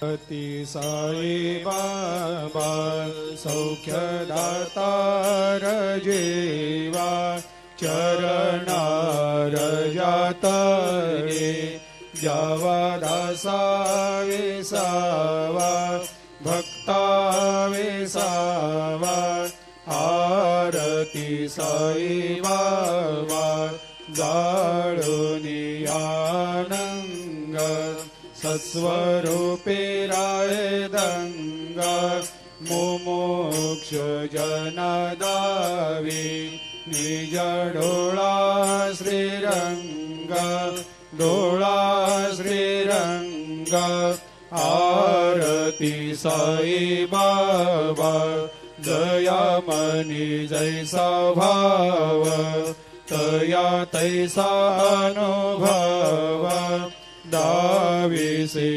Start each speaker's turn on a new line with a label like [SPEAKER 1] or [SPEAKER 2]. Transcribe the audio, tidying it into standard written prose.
[SPEAKER 1] ती साई बाबा सौख्यदातार जेवा चरणार जातरे जावा दासा विसावा भक्ता विसावा आरती साई बाबा जाळुनी आनंग सत्स्वरूपे राहे दंगा मुमुक्ष जनदावी निज डोळा श्रीरंग डोळा श्रीरंग आरती साई बाबा जया मनी जैसा भाव तया तैसा अनुभव दाविसे